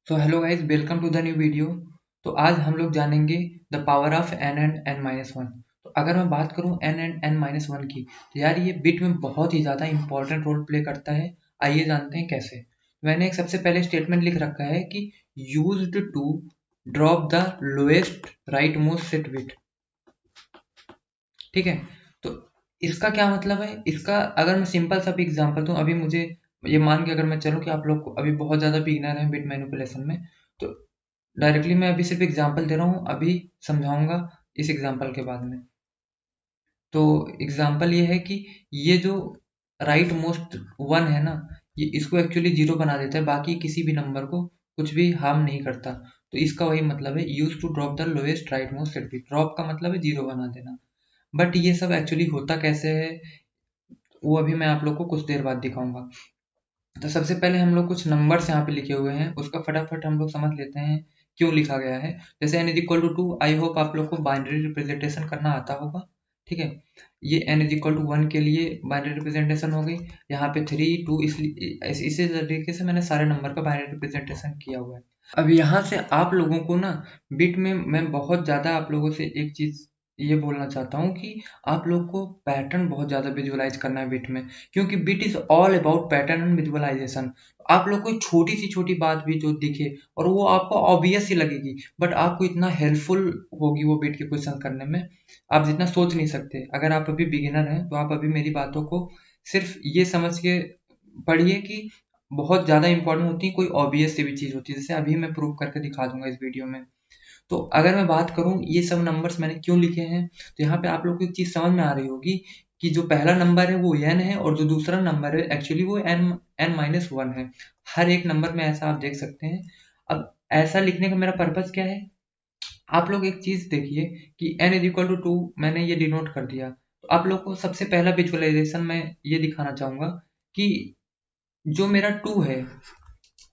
So hello guys, welcome to the new video. तो आज हम लोग जानेंगे the power of n and n minus one. तो अगर मैं बात करूं n and n minus one की, तो यार ये बिट में बहुत ही ज़्यादा इंपॉर्टेंट रोल प्ले करता है। आइए जानते हैं कैसे। मैंने एक सबसे पहले स्टेटमेंट लिख रखा है कि used to drop the lowest rightmost set bit. ठीक है, तो इसका क्या मतलब है? इसका अगर मैं सिंपल सा भी एग्जांपल दूं, अभी मुझे ये मान के अगर मैं चलूं कि आप लोग को अभी बहुत ज़्यादा बिगिनर हैं बिट मैनिपुलेशन में, तो डायरेक्टली मैं अभी सिर्फ एग्जांपल दे रहा हूँ, अभी समझाऊंगा इस एग्जांपल के बाद में। तो एग्जांपल ये है कि ये जो राइट मोस्ट वन है ना, ये इसको एक्चुअली जीरो बना देता है, बाकी किसी भी नंबर को कुछ भी हार्म नहीं करता। तो इसका वही मतलब है, use to drop the lowest rightmost set bit. Drop का मतलब है जीरो बना देना। बट ये सब एक्चुअली होता कैसे है, वो अभी मैं आप लोग को कुछ देर बाद दिखाऊंगा। तो सबसे पहले हम लोग कुछ नंबर्स यहाँ पे लिखे हुए हैं, उसका फटाफट हम लोग समझ लेते हैं क्यों लिखा गया है। जैसे n is equal to two, I hope आप लोग को बाइनरी रिप्रेजेंटेशन करना आता होगा। ठीक है, ये n is equal to one के लिए बाइनरी रिप्रेजेंटेशन हो गई। यहाँ पे थ्री टू, इसलिए इसी तरीके से मैंने सारे नंबर का बाइनरी रिप्रेजेंटेशन किया हुआ है। अब यहाँ से आप लोगों को ना बिट में मैं बहुत ज़्यादा आप लोगों से एक चीज़ ये बोलना चाहता हूँ कि आप लोग को पैटर्न बहुत ज़्यादा विजुअलाइज करना है बिट में, क्योंकि bit is all about pattern and visualisation. आप लोग को छोटी सी छोटी बात भी जो दिखे और वो आपको ऑब्वियस ही लगेगी, बट आपको इतना हेल्पफुल होगी वो बिट के क्वेश्चन करने में, आप जितना सोच नहीं सकते। अगर आप अभी बिगिनर हैं तो आप अभी मेरी बातों को सिर्फ ये समझ के पढ़िए कि बहुत ज़्यादा इंपॉर्टेंट होती है, कोई ऑब्वियस सी भी चीज़ होती है, जैसे अभी मैं प्रूव करके दिखा दूंगा इस वीडियो में। तो अगर मैं बात करूं ये सब नंबर्स मैंने क्यों लिखे हैं, तो यहाँ पे आप लोग को एक चीज़ समझ में आ रही होगी कि जो पहला नंबर है वो n है और जो दूसरा नंबर है एक्चुअली वो n माइनस वन है। हर एक नंबर में ऐसा आप देख सकते हैं। अब ऐसा लिखने का मेरा पर्पज़ क्या है, आप लोग एक चीज़ देखिए कि n is equal to two, मैंने ये डिनोट कर दिया। तो आप लोग को सबसे पहला विजुअलाइजेशन मैं ये दिखाना चाहूँगा कि जो मेरा टू है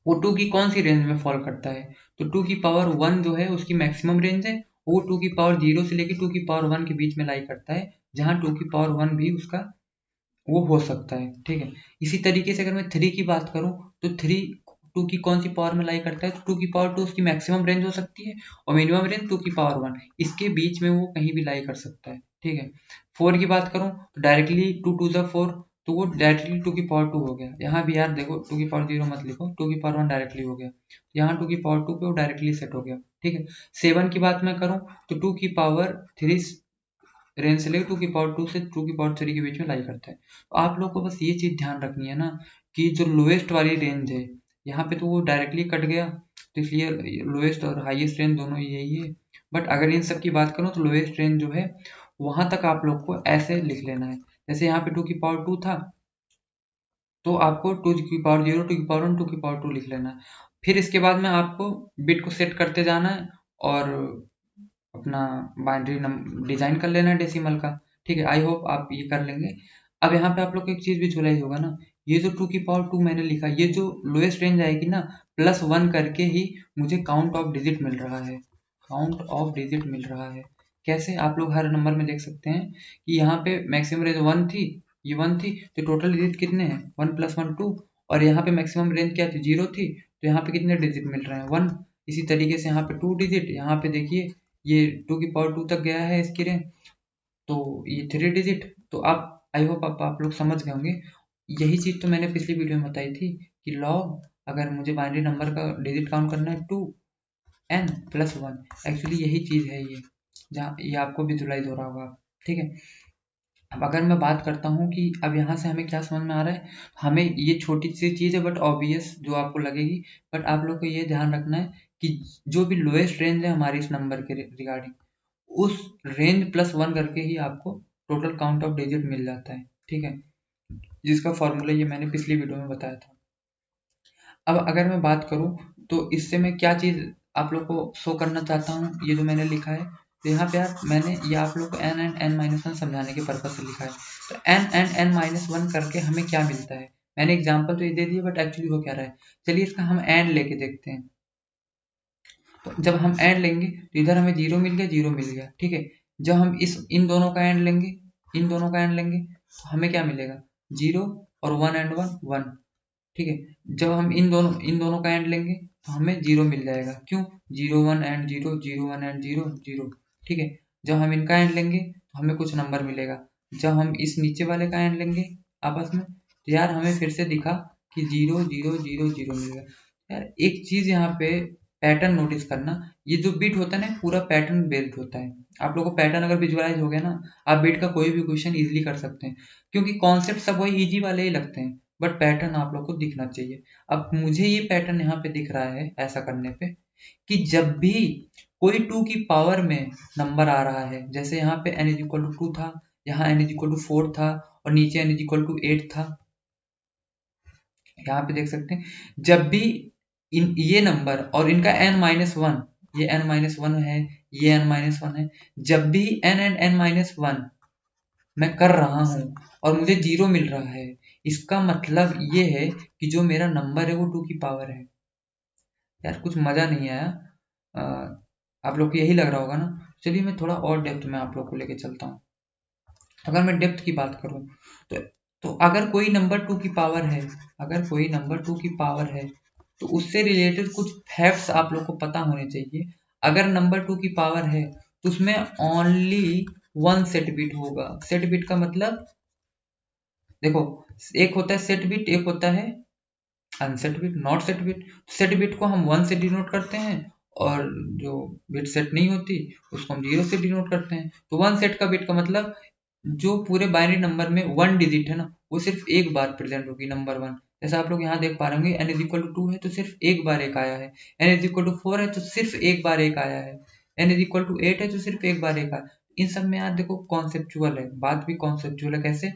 वो टू की कौन सी रेंज में फॉल करता है। तो टू की पावर वन जो है उसकी मैक्सिमम रेंज है, वो टू की पावर जीरो से लेकर टू की पावर वन के बीच में लाई करता है, जहाँ टू की पावर वन भी उसका वो हो सकता है। ठीक है, इसी तरीके से अगर मैं थ्री की बात करूँ, तो थ्री टू की कौन सी पावर में लाई करता है, तो टू की पावर टू उसकी मैक्सिमम रेंज हो सकती है और मिनिमम रेंज टू की पावर वन, इसके बीच में वो कहीं भी लाई कर सकता है। ठीक है, फोर की बात करूँ तो डायरेक्टली टू टू ज़ा फोर, तो वो डायरेक्टली टू की पावर टू हो गया। यहाँ भी यार देखो, टू की पावर जीरो मत लिखो, टू की पावर वन डायरेक्टली हो गया, यहाँ टू की पावर टू पे वो डायरेक्टली सेट हो गया। ठीक है, सेवन की बात मैं करूँ तो टू की पावर थ्री रेंज से लेकर टू की पावर टू से टू की पावर थ्री के बीच में लाई करता है। तो आप लोग को बस ये चीज़ ध्यान रखनी है ना कि जो लोएस्ट वाली रेंज है, यहाँ पे तो वो डायरेक्टली कट गया, तो इसलिए लोएस्ट और हाईएस्ट रेंज दोनों यही है। बट अगर इन सब की बात करूँ तो लोएस्ट रेंज जो है वहाँ तक आप लोग को ऐसे लिख लेना है। जैसे यहाँ पे टू की पावर टू था, तो आपको टू की पावर जीरो, टू की पावर वन, टू की पावर टू लिख लेना है। फिर इसके बाद में आपको बिट को सेट करते जाना है और अपना बाइनरी डिज़ाइन कर लेना है डेसिमल का। ठीक है, आई होप आप ये कर लेंगे। अब यहाँ पे आप लोग को एक चीज़ भी विजुअलाइज होगा ना, ये जो टू की पावर टू मैंने लिखा, ये जो लोएस्ट रेंज आएगी ना, प्लस वन करके ही मुझे काउंट ऑफ डिजिट मिल रहा है। काउंट ऑफ डिजिट मिल रहा है कैसे, आप लोग हर नंबर में देख सकते हैं कि यहाँ पे मैक्सिमम रेंज वन थी, ये वन थी, तो टोटल डिजिट कितने हैं, वन प्लस वन टू, और यहाँ पे मैक्सिमम रेंज क्या थी, जीरो थी, तो यहाँ पे कितने डिजिट मिल रहे हैं, वन। इसी तरीके से यहाँ पे टू डिजिट, यहाँ पे देखिए ये टू की पावर टू तक गया है इसकी रेंज, तो ये थ्री डिजिट। तो आप आई होप आप लोग समझ गए होंगे। यही चीज़ तो मैंने पिछली वीडियो में बताई थी कि लॉग, अगर मुझे बाइनरी नंबर का डिजिट काउंट करना है two N plus one, actually यही चीज़ है ये, जहाँ ये आपको विजुलाइज हो रहा होगा। ठीक है, अब अगर मैं बात करता हूँ कि अब यहाँ से हमें क्या समझ में आ रहा है, हमें ये छोटी सी चीज़ है बट ऑब्वियस जो आपको लगेगी, बट आप लोग को ये ध्यान रखना है कि जो भी लोएस्ट रेंज है हमारी इस नंबर के रिगार्डिंग, उस रेंज प्लस वन करके ही आपको टोटल काउंट ऑफ डिजिट मिल जाता है। ठीक है, जिसका फॉर्मूला ये मैंने पिछली वीडियो में बताया था। अब अगर मैं बात करूँ तो इससे मैं क्या चीज़ आप लोग को शो करना चाहता हूँ, ये जो मैंने लिखा है, तो यहाँ पे यार मैंने ये आप लोग को n and n minus one समझाने के पर्पज से लिखा है। तो n and n minus one करके हमें क्या मिलता है, मैंने एग्जाम्पल तो ये दे दिया, बट एक्चुअली वो क्या रहा है, चलिए इसका हम एंड लेके देखते हैं। तो जब हम एंड लेंगे तो इधर हमें जीरो मिल गया, जीरो मिल गया। ठीक है, जब हम इन दोनों का एंड लेंगे, इन दोनों का एंड लेंगे, तो हमें क्या मिलेगा, जीरो और वन एंड वन वन। ठीक है, जब हम इन दोनों का एंड लेंगे तो हमें 0 मिल जाएगा। क्यों? 0 1 एंड 0, 0 1 एंड 0 0। ठीक है, जब हम इनका एंड लेंगे तो हमें कुछ नंबर मिलेगा। जब हम इस नीचे वाले का एंड लेंगे आपस में, तो यार हमें फिर से दिखा कि 0 0 0 0 मिलेगा। यार एक चीज़ यहाँ पे पैटर्न नोटिस करना, ये जो बिट होता है ना पूरा पैटर्न बेस्ड होता है। आप लोगों को पैटर्न अगर विजुअलाइज हो गया ना, आप बिट का कोई भी क्वेश्चन इजीली कर सकते हैं, क्योंकि कॉन्सेप्ट सब वही इजी वाले ही लगते हैं, बट पैटर्न आप लोग को दिखना चाहिए। अब मुझे ये पैटर्न यहाँ पे दिख रहा है ऐसा करने पे कि जब भी कोई 2 की पावर में नंबर आ रहा है, जैसे यहाँ पे n इज इक्वल टू 2 था, यहाँ n इज इक्वल टू 4 था और नीचे n इज इक्वल टू 8 था, यहाँ पे देख सकते हैं। जब भी ये नंबर और इनका n-1, ये n-1 है, ये n-1 है, जब भी n एंड n-1 मैं कर रहा हूँ और मुझे 0 मिल रहा है, इसका मतलब ये है कि जो मेरा नंबर है वो 2 की पावर है। यार कुछ मज़ा नहीं आया, आप लोग को यही लग रहा होगा ना। चलिए मैं थोड़ा और डेप्थ में आप लोग को लेके चलता हूँ। अगर मैं डेप्थ की बात करूँ तो अगर कोई नंबर 2 की पावर है, अगर कोई नंबर 2 की पावर है तो उससे रिलेटेड कुछ फैक्ट्स आप लोग को पता होने चाहिए। अगर नंबर 2 की पावर है तो उसमें ओनली 1 सेट बिट होगा। सेट बिट का मतलब देखो, एक होता है सेट बिट, एक होता है unset bit, not set bit. Set bit को हम 1 से डिनोट करते हैं और जो बिट सेट नहीं होती उसको हम 0 से डिनोट करते हैं। तो 1 सेट का बिट का मतलब जो पूरे बाइनरी नंबर में 1 डिजिट है ना, वो सिर्फ एक बार प्रेजेंट होगी, नंबर 1। जैसे आप लोग यहाँ देख पा रहे होंगे n इज इक्वल टू 2 है तो सिर्फ एक बार एक आया है, n इज इक्वल टू 4 है तो सिर्फ एक बार एक आया है, n इज इक्वल टू 8 है तो सिर्फ एक बार एक आया। इन सब में यार देखो कॉन्सेप्चुअल है, बात भी कॉन्सेप्चुअल है। कैसे?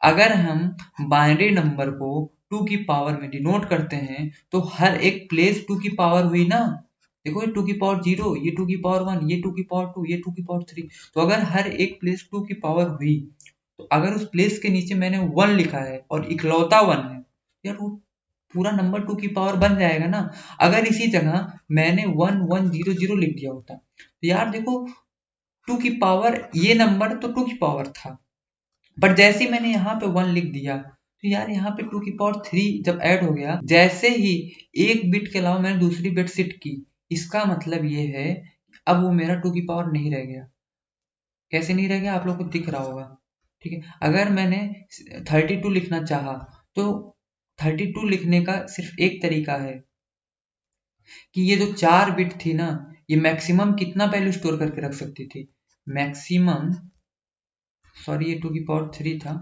अगर हम बाइनरी नंबर को 2 की पावर में डिनोट करते हैं तो हर एक प्लेस 2 की पावर हुई ना। देखो ये 2 की पावर 0, ये 2 की पावर 1, ये 2 की पावर 2, ये 2 की पावर 3। तो अगर हर एक प्लेस 2 की पावर हुई तो अगर उस प्लेस के नीचे मैंने 1 लिखा है और इकलौता 1 है, यार वो पूरा नंबर 2 की पावर बन जाएगा ना। अगर इसी जगह मैंने 1 1 0 0 लिख दिया होता तो यार देखो 2 की पावर, ये नंबर तो 2 की पावर था, बट जैसे ही मैंने यहाँ पे 1 लिख दिया तो यार यहाँ पे 2 की पावर 3 जब ऐड हो गया, जैसे ही एक बिट के अलावा मैंने दूसरी बिट सेट की, इसका मतलब ये है अब वो मेरा 2 की पावर नहीं रह गया। कैसे नहीं रह गया आप लोग को दिख रहा होगा। ठीक है, अगर मैंने 32 लिखना चाहा तो 32 लिखने का सिर्फ एक तरीका है कि ये जो 4 बिट थी ना, ये मैक्सिमम कितना वैल्यू स्टोर करके रख सकती थी? मैक्सिमम, सॉरी ये 2 की पावर 3 था,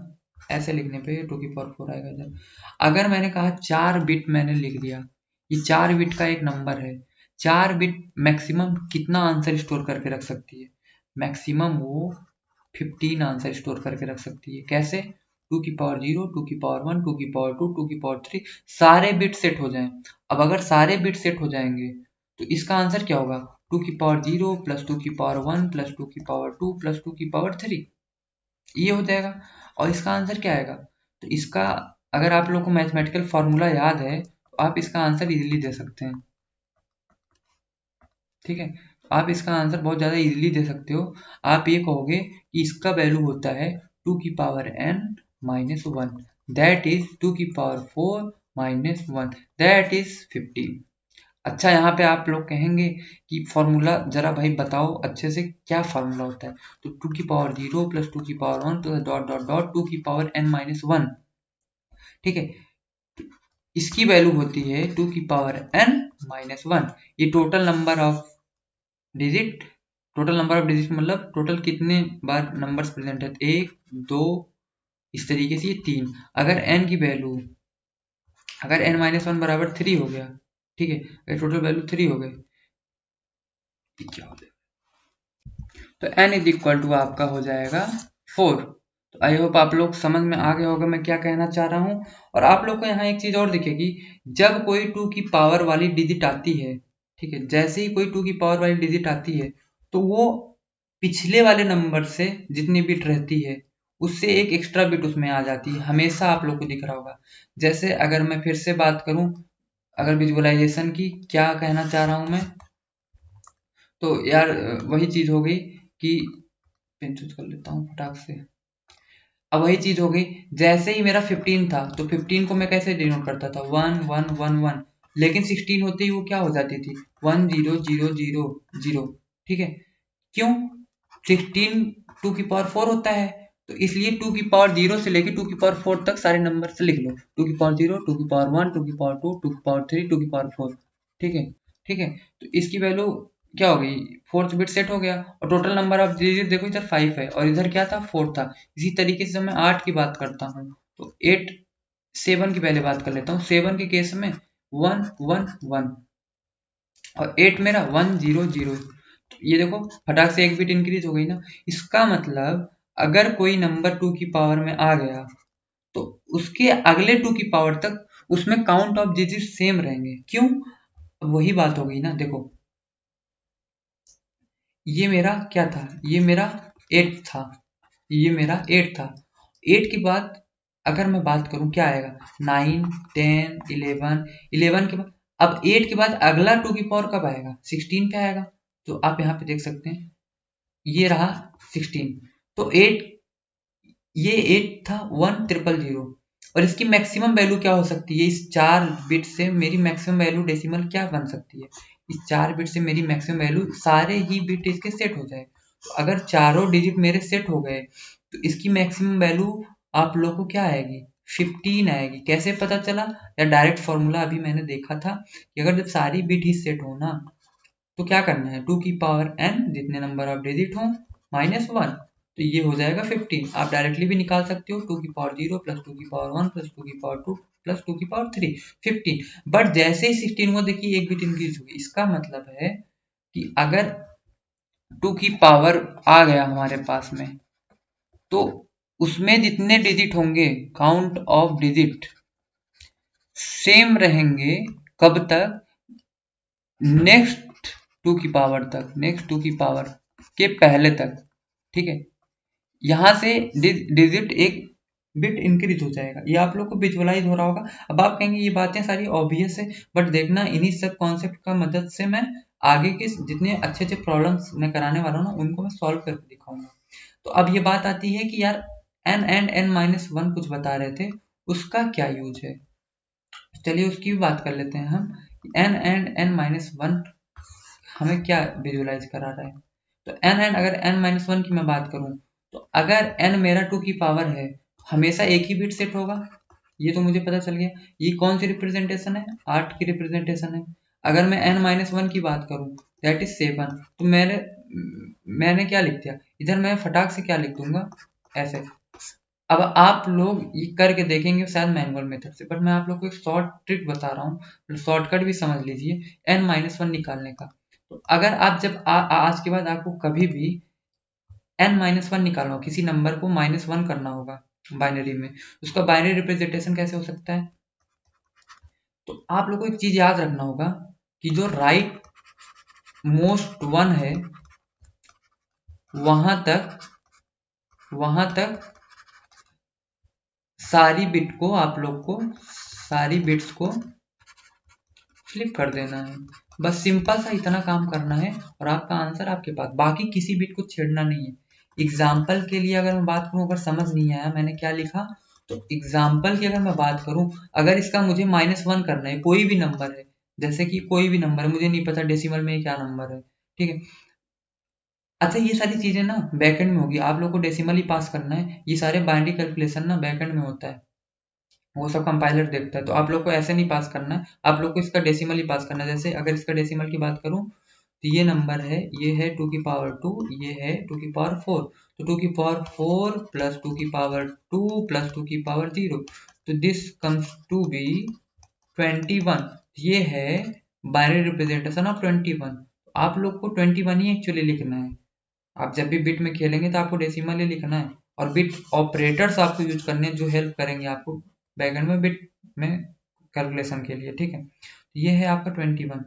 ऐसे लिखने पे ये 2 की पावर 4 आएगा इधर। अगर मैंने कहा 4 बिट मैंने लिख दिया, ये 4 बिट का एक नंबर है, 4 बिट मैक्सिमम कितना आंसर स्टोर करके रख सकती है? मैक्सिमम वो 15 आंसर स्टोर करके रख सकती है। कैसे? 2 की पावर 0, 2 की पावर 1, 2 की पावर 2, 2 की पावर 3, सारे बिट सेट हो जाएं। अब अगर सारे बिट सेट हो जाएंगे तो इसका आंसर क्या होगा? 2 की पावर 0 प्लस 2 की पावर 1 प्लस 2 की पावर 2 प्लस 2 की पावर 3, ये हो जाएगा। और इसका आंसर क्या आएगा? तो इसका अगर आप लोग को मैथमेटिकल फॉर्मूला याद है तो आप इसका आंसर इजीली दे सकते हैं। ठीक है, आप इसका आंसर बहुत ज़्यादा इजीली दे सकते हो। आप ये कहोगे कि इसका वैल्यू होता है 2 की power n minus 1, that is 2 की पावर 4 माइनस 1, दैट इज 15। अच्छा, यहाँ पे आप लोग कहेंगे कि फॉर्मूला जरा भाई बताओ अच्छे से, क्या फॉर्मूला होता है? तो 2 की पावर 0 प्लस 2 की power 1 plus dot dot dot 2 की पावर n माइनस 1। ठीक है, इसकी वैल्यू होती है 2 की पावर n माइनस 1। ये total number of digit, total number of digit मतलब टोटल कितने बार नंबर्स प्रेजेंट है, 1 2, इस तरीके से ये 3। अगर n की वैल्यू, अगर n माइनस 1 बराबर 3 हो गया, ठीक है, अगर टोटल वैल्यू 3 हो गई क्या हो जाएगा, तो n इज इक्वल टू आपका हो जाएगा 4। तो आई होप आप लोग समझ में आ गया होगा मैं क्या कहना चाह रहा हूँ। और आप लोग को यहाँ एक चीज़ और दिखेगी, जब कोई 2 की पावर वाली डिजिट आती है, ठीक है, जैसे ही कोई 2 की पावर वाली डिजिट आती है तो वो पिछले वाले नंबर से जितनी बिट रहती है उससे एक एक्स्ट्रा बिट उसमें आ जाती है, हमेशा आप लोग को दिख रहा होगा। जैसे अगर मैं फिर से बात करूं, अगर विजुअलाइजेशन की, क्या कहना चाह रहा हूं मैं, तो यार वही चीज़ हो गई कि पेन चूज कर लेता हूँ फटाक से। अब वही चीज़ हो गई, जैसे ही मेरा 15 था तो 15 को मैं कैसे डिनोट करता था, 1 1 1 1, लेकिन 16 होते ही वो क्या हो जाती थी 1 0 0 0 0। ठीक है, क्यों? 16 2 की पावर 4 होता है, तो इसलिए 2 की पावर 0 से लेके 2 की पावर 4 तक सारे नंबर से लिख लो। 2 की पावर 0, 2 की पावर 1, 2 की पावर 2, 2 की पावर 3, 2 की पावर 4। ठीक है, ठीक है, तो इसकी वैल्यू क्या हो गई, फोर्थ बिट सेट हो गया। और टोटल नंबर आप देखो, इधर 5 है और इधर क्या था 4 था। इसी तरीके से मैं 8 की बात करता हूँ, तो 8 7 की पहले बात कर लेता हूँ। 7 के केस में 1 1 1 और 8 मेरा 1 0 0। ये देखो फटाक से एक बिट इंक्रीज हो गई ना। इसका मतलब अगर कोई नंबर 2 की पावर में आ गया तो उसके अगले 2 की पावर तक उसमें काउंट ऑफ डिजिट सेम रहेंगे। क्यों? वही बात हो गई ना। देखो ये मेरा क्या था, ये मेरा 8 था, ये मेरा 8 था। 8 के बाद अगर मैं बात करूं क्या आएगा 9 10 11 11 के बाद अब 8 के बाद अगला 2 की पावर कब आएगा 16 पे आएगा। तो आप यहाँ पे देख सकते हैं ये रहा 16। तो 8 ये 8 था 1 ट्रिपल 0 और इसकी मैक्सिमम वैल्यू क्या हो सकती है, इस 4 बिट से मेरी मैक्सिमम वैल्यू डेसिमल क्या बन सकती है, इस 4 बिट से मेरी मैक्सिमम वैल्यू सारे ही बिट इसके सेट हो जाए। तो अगर चारों डिजिट मेरे सेट हो गए तो इसकी मैक्सिमम वैल्यू आप लोग को क्या आएगी 15 आएगी। कैसे पता चला, या डायरेक्ट फॉर्मूला अभी मैंने देखा था कि अगर जब सारी बिट ही सेट हो ना तो क्या करना है 2 की पावर n जितने नंबर ऑफ डिजिट हो -1, तो ये हो जाएगा 15। आप डायरेक्टली भी निकाल सकते हो 2 की पावर 0 प्लस 2 की पावर 1 प्लस 2 की पावर 2 प्लस 2 की पावर 3 15। बट जैसे ही 16 हुआ देखिए एक बिट इंक्रीज हुई। इसका मतलब है कि अगर 2 की पावर आ गया हमारे पास में तो उसमें जितने डिजिट होंगे काउंट ऑफ डिजिट सेम रहेंगे। कब तक, नेक्स्ट 2 की पावर तक, नेक्स्ट 2 की पावर के पहले तक। ठीक है, यहाँ से डिजिट एक बिट इंक्रीज हो जाएगा। ये आप लोग को विजुअलाइज हो रहा होगा। अब आप कहेंगे ये बातें सारी ऑब्वियस है, बट देखना इन्हीं सब कॉन्सेप्ट का मदद से मैं आगे के जितने अच्छे अच्छे प्रॉब्लम्स मैं कराने वाला हूँ ना उनको मैं सॉल्व करके दिखाऊंगा। तो अब ये बात आती है कि यार n एंड n-1 कुछ बता रहे थे, उसका क्या यूज है। चलिए उसकी भी बात कर लेते हैं हम। n एंड n-1 हमें क्या विजुअलाइज करा रहा है। तो n एंड अगर n-1 की मैं बात करूं तो अगर n मेरा 2 की पावर है हमेशा एक ही बिट सेट होगा, ये तो मुझे पता चल गया। ये कौन सी रिप्रेजेंटेशन है, 8 की रिप्रेजेंटेशन है। अगर मैं n-1 की बात करूं दैट इज 7, तो मैंने क्या लिख दिया इधर, मैं फटाक से क्या लिख दूंगा ऐसे। अब आप लोग ये करके देखेंगे शायद मैनुअल मेथड से, बट मैं आप लोग को एक शॉर्ट ट्रिक बता रहा हूँ, शॉर्टकट भी समझ लीजिए n-1 निकालने का। तो अगर आप जब आज के बाद आपको कभी भी n-1 निकालना हो, किसी नंबर को -1 करना होगा बाइनरी में, उसका बाइनरी रिप्रेजेंटेशन कैसे हो सकता है। तो आप लोग को एक चीज याद रखना होगा कि जो राइट मोस्ट वन है वहां तक सारी बिट्स को फ्लिप कर देना है। बस सिंपल सा इतना काम करना है और आपका आंसर आपके पास। बाकी किसी बिट को छेड़ना नहीं है। एग्जाम्पल के लिए अगर मैं बात करूं, अगर समझ नहीं आया मैंने क्या लिखा, तो एग्जाम्पल की अगर मैं बात करूं, अगर इसका मुझे -1 करना है, कोई भी नंबर है, जैसे कि कोई भी नंबर है, मुझे नहीं पता डेसिमल में क्या नंबर है, ठीक है। अच्छा ये सारी चीजें ना बैकएंड में होगी, आप लोग को डेसिमल ही पास करना है। ये सारे बाइनरी कैलकुलेशन ना बैकएंड में होता है, वो सब कंपाइलर देखता है। तो आप लोग को ऐसे नहीं पास करना है, आप लोग को इसका डेसिमल ही पास करना है। जैसे अगर इसका डेसिमल की बात करूं तो ये नंबर है, ये है 2 की पावर 2, ये है 2 की पावर 4। तो 2 की पावर 4 प्लस 2 की पावर 2 प्लस 2 की पावर 0, तो दिस कम्स टू बी 21। ये है बाइनरी रिप्रेजेंटेशन ऑफ 21। आप लोग को 21 ही एक्चुअली लिखना है। आप जब भी बिट में खेलेंगे तो आपको डेसिमल ही लिखना है, और बिट ऑपरेटर्स आपको यूज करने हैं जो हेल्प करेंगे आपको बैकएंड में बिट में कैलकुलेशन के लिए, ठीक है। ये है आपका 21।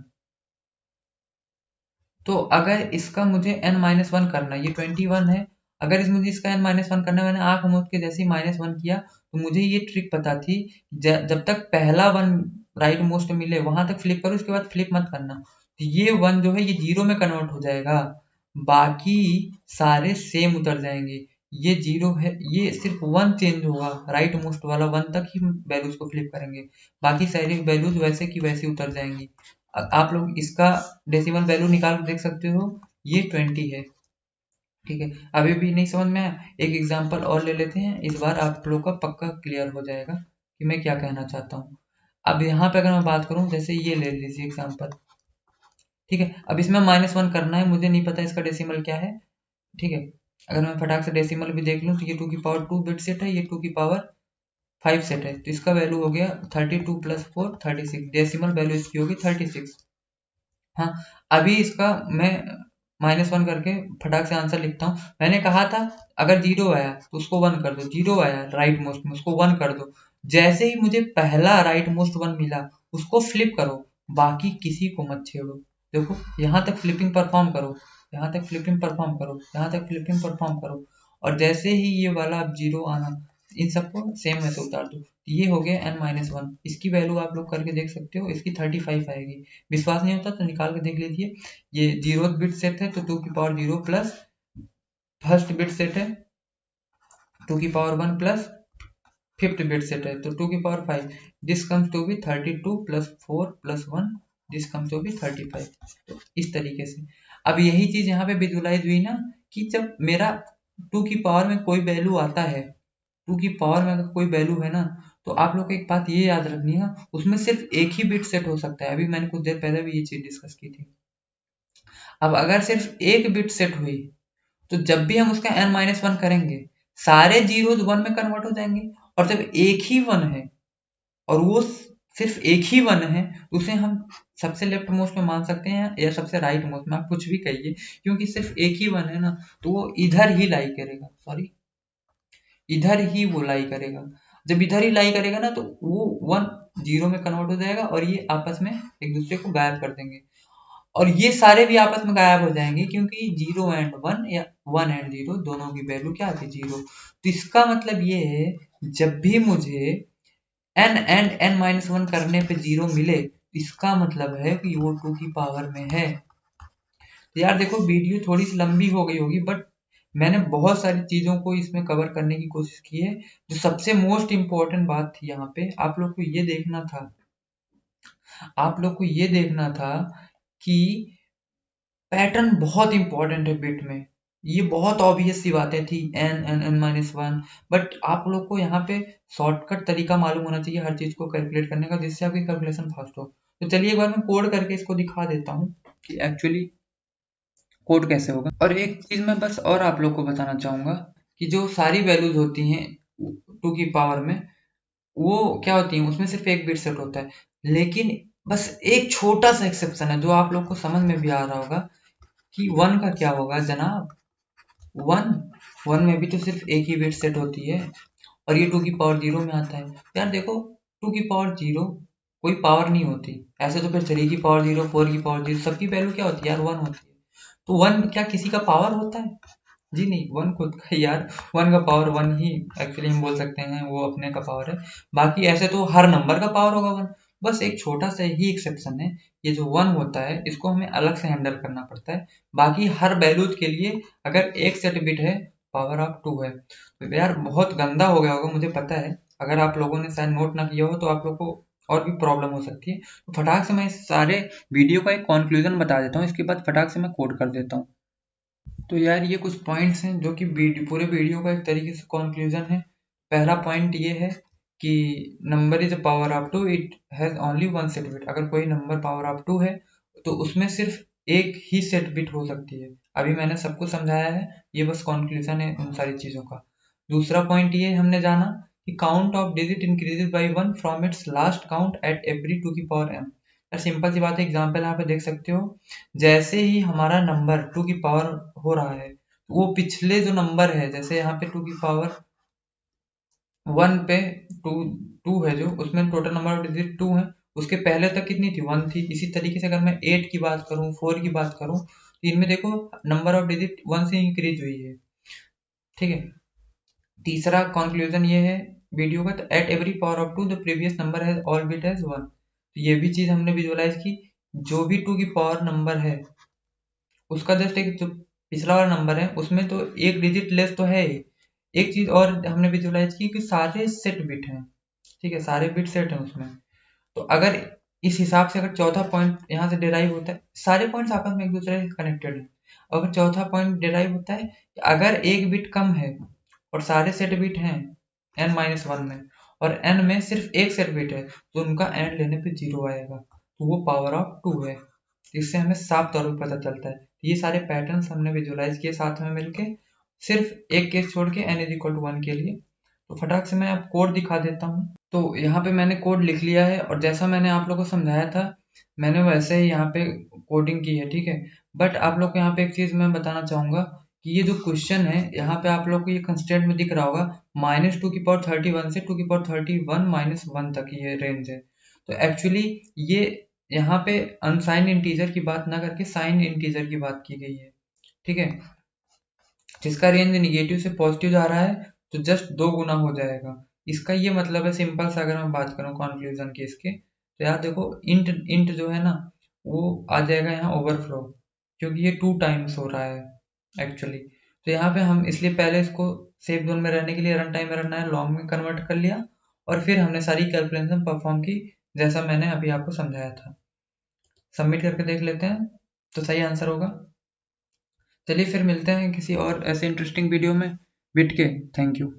तो अगर इसका मुझे n-1 करना है, ये 21 है, अगर मुझे इसका n-1 करना है, मैंने आंख मूंद के जैसे ही -1 किया तो मुझे ये ट्रिक पता थी, जब तक पहला वन राइट मोस्ट मिले वहां तक फ्लिप करो, उसके बाद फ्लिप मत करना। तो ये वन जो है ये 0 में कन्वर्ट हो जाएगा, बाकी सारे सेम उतर जाएंगे। ये 0 है, ये सिर्फ 1 चेंज होगा, राइट मोस्ट वाला 1 तक ही वैल्यूज को फ्लिप करेंगे, बाकी सारी वैल्यूज वैसे की वैसी उतर जाएंगी। आप लोग इसका डेसिमल वैल्यू निकाल के देख सकते हो, ये 20 है। ठीक है, अभी भी नहीं समझ में आया, एक एग्जांपल और ले लेते हैं, इस बार आप लोग का पक्का क्लियर हो जाएगा कि मैं क्या कहना चाहता हूँ। अब यहाँ पे अगर मैं बात करूँ, जैसे ये ले लीजिए एग्जांपल। ठीक है, अब इसमें -1 करना है, मुझे नहीं पता इसका डेसिमल क्या है। ठीक है, अगर मैं फटाक से डेसिमल भी देख लूँ तो ये 2 की पावर 2 बिट सेट है, ये 2 की पावर 5 सेट है, तो इसका वैल्यू हो गया 32 + 4 36, डेसिमल वैल्यू इसकी होगी 36। हाँ, अभी इसका मैं -1 करके फटाक से आंसर लिखता हूँ। मैंने कहा था अगर 0 आया तो उसको 1 कर दो, 0 आया राइट मोस्ट में उसको 1 कर दो। जैसे ही मुझे पहला राइट मोस्ट 1 मिला उसको फ्लिप करो, बाकी किसी को मत छेड़ो। देखो यहाँ तक फ्लिपिंग परफॉर्म करो, यहाँ तक फ्लिपिंग परफॉर्म करो, यहाँ तक फ्लिपिंग परफॉर्म करो, और जैसे ही ये वाला 0 आना, इन सबको सेम में से उतार दो। ये हो गया n-1। इसकी वैल्यू आप लोग करके देख सकते हो, इसकी 35 आएगी। विश्वास नहीं होता तो निकाल के देख लीजिए। ये 0th बिट सेट है तो 2 की power 0 plus first bit set है 2 की power 1 plus fifth bit set है तो 2 की power 5। This comes to be 32 + 4 + 1, this comes to be 35। तो इस तरीके से अब यही चीज यहाँ पे विजुलाइज हुई ना, कि जब मेरा 2 की पावर में कोई वैल्यू आता है, 2 की पावर में अगर कोई वैल्यू है ना, तो आप लोग को एक बात ये याद रखनी है, उसमें सिर्फ एक ही बिट सेट हो सकता है। अभी मैंने कुछ देर पहले भी ये चीज डिस्कस की थी। अब अगर सिर्फ एक बिट सेट हुई तो जब भी हम उसका n-1 करेंगे, सारे जीरोज 1 में कन्वर्ट हो जाएंगे, और जब एक ही 1 है और वो सिर्फ एक ही 1 है, उसे हम सबसे लेफ्ट मोस्ट में मान सकते हैं या सबसे राइट मोस्ट में, आप कुछ भी कहिए, क्योंकि सिर्फ एक ही 1 है ना, तो वो इधर ही लाई करेगा, सॉरी इधर ही वो लाई करेगा। जब इधर ही लाई करेगा ना, तो वो 1 0 में कन्वर्ट हो जाएगा और ये आपस में एक दूसरे को गायब कर देंगे, और ये सारे भी आपस में गायब हो जाएंगे, क्योंकि 0 एंड 1 या 1 एंड 0 दोनों की वैल्यू क्या आती है 0। तो इसका मतलब ये है, जब भी मुझे n एंड n-1 करने पे 0 मिले, इसका मतलब है कि वो 2 की पावर में है। तो यार देखो, वीडियो थोड़ी सी लंबी हो गई होगी, बट मैंने बहुत सारी चीज़ों को इसमें कवर करने की कोशिश की है। जो सबसे मोस्ट इम्पोर्टेंट बात थी यहाँ पे, आप लोग को ये देखना था, आप लोग को ये देखना था कि पैटर्न बहुत इंपॉर्टेंट है बिट में। ये बहुत ऑब्वियस सी बातें थी, n-n-1, बट आप लोग को यहाँ पे शॉर्टकट तरीका मालूम होना चाहिए हर चीज़ को कैलकुलेट करने का, जिससे आपकी कैलकुलेशन फास्ट हो। तो चलिए एक बार मैं कोड करके इसको दिखा देता हूँ कि एक्चुअली कोड कैसे होगा। और एक चीज़ मैं बस और आप लोग को बताना चाहूँगा कि जो सारी वैल्यूज होती हैं 2 की पावर में, वो क्या होती हैं, उसमें सिर्फ एक बिट सेट होता है। लेकिन बस एक छोटा सा एक्सेप्शन है जो आप लोग को समझ में भी आ रहा होगा, कि 1 का क्या होगा जनाब। 1 में भी तो सिर्फ एक ही बिट सेट होती है, और ये 2 की पावर 0 में आता है। तो यार देखो, 2 की पावर 0 कोई पावर नहीं होती। ऐसे तो फिर 3 की पावर 0, 4 की पावर 0, सबकी वैल्यू क्या होती है यार, 1 होती है। तो 1 क्या किसी का पावर होता है? जी नहीं, 1 खुद का ही यार, 1 का पावर 1 ही एक्चुअली हम बोल सकते हैं, वो अपने का पावर है। बाकी ऐसे तो हर नंबर का पावर होगा 1। बस एक छोटा सा ही एक्सेप्शन है, ये जो 1 होता है इसको हमें अलग से हैंडल करना पड़ता है। बाकी हर वैल्यूज के लिए अगर एक सेट बिट है, पावर ऑफ 2 है। तो यार बहुत गंदा हो गया होगा मुझे पता है, अगर आप लोगों ने शायद नोट ना किया हो तो आप लोग को और भी प्रॉब्लम हो सकती है। तो फटाक से मैं इस सारे वीडियो का एक कंक्लूजन बता देता हूँ, इसके बाद फटाक से मैं कोड कर देता हूँ। तो यार ये कुछ पॉइंट्स हैं जो कि पूरे वीडियो का एक तरीके से कंक्लूजन है। पहला पॉइंट ये है कि number is a power of 2, it has only one set bit. अगर कोई नंबर पावर ऑफ 2 है तो उसमें सिर्फ एक ही सेट बिट हो सकती है। अभी मैंने सबको समझाया है, ये बस कंक्लूजन है उन सारी चीज़ों का। दूसरा पॉइंट ये हमने जाना कि count of digit increases by 1 from its last count at every 2 की पावर m। यार सिंपल सी बात है, एग्जाम्पल यहाँ पे देख सकते हो। जैसे ही हमारा नंबर 2 की पावर हो रहा है, वो पिछले जो नंबर है, जैसे यहाँ पे 2 की पावर 1 पे 2 2 है जो, उसमें टोटल नंबर ऑफ डिजिट 2 है, उसके पहले तक कितनी थी 1 थी। इसी तरीके से अगर मैं 8 की बात करूँ, 4 की बात करूँ, तो इनमें देखो नंबर ऑफ डिजिट 1 से इंक्रीज हुई है। ठीक है, तीसरा कंक्लूजन ये है वीडियो का, तो at every power of 2 the previous number has all bit as 1। तो ये भी चीज हमने विजुअलाइज की, जो भी 2 की पावर नंबर है उसका जस्ट एक जो पिछला वाला नंबर है उसमें तो एक डिजिट लेस तो है ही, एक चीज़ और हमने विजुलाइज की कि सारे सेट बिट हैं, ठीक है, सारे बिट सेट हैं उसमें। तो अगर इस हिसाब से अगर चौथा पॉइंट यहाँ से डिराइव होता है, सारे पॉइंट्स आपस में एक दूसरे से कनेक्टेड हैं। अगर चौथा पॉइंट डिराइव होता है कि अगर एक बिट कम है और सारे सेट बिट हैं n-1 में, और n में सिर्फ एक सेट बिट है, तो उनका एंड लेने पे 0 आएगा, तो वो पावर ऑफ 2 है। इससे हमें साफ तौर पर पता चलता है। ये सारे पैटर्न्स हमने विजुलाइज किए साथ में मिलके, सिर्फ एक केस छोड़ के n=1 के लिए। तो फटाक से मैं अब कोड दिखा देता हूँ। तो यहाँ पे मैंने कोड लिख लिया है, और जैसा मैंने आप लोगों को समझाया था, मैंने वैसे ही यहाँ पे कोडिंग की है, ठीक है। बट आप लोग को यहाँ पे एक चीज़ मैं बताना चाहूँगा कि ये जो क्वेश्चन है, यहाँ पे आप लोग को ये कंस्टेंट में दिख रहा होगा -2^31 से 2^31 तक ये रेंज है। तो एक्चुअली ये यहाँ पे अनसाइन इंटीजर की बात ना करके साइन इंटीजर की बात की गई है, ठीक है। जिसका रेंज निगेटिव से पॉजिटिव जा रहा है, तो जस्ट 2 गुना हो जाएगा। इसका ये मतलब है, सिंपल सा अगर मैं बात करूँ कंक्लूजन की इसके, तो यार देखो, इंट इंट जो है ना, वो आ जाएगा यहाँ ओवरफ्लो, क्योंकि ये 2 टाइम्स हो रहा है एक्चुअली। तो यहाँ पे हम इसलिए पहले इसको सेफ जोन में रहने के लिए रन टाइम में रखना है, लॉन्ग में कन्वर्ट कर लिया, और फिर हमने सारी कैलकुलेशन परफॉर्म की जैसा मैंने अभी आपको समझाया था। सबमिट करके देख लेते हैं, तो सही आंसर होगा। चलिए फिर मिलते हैं किसी और ऐसे इंटरेस्टिंग वीडियो में बिट के। Thank you.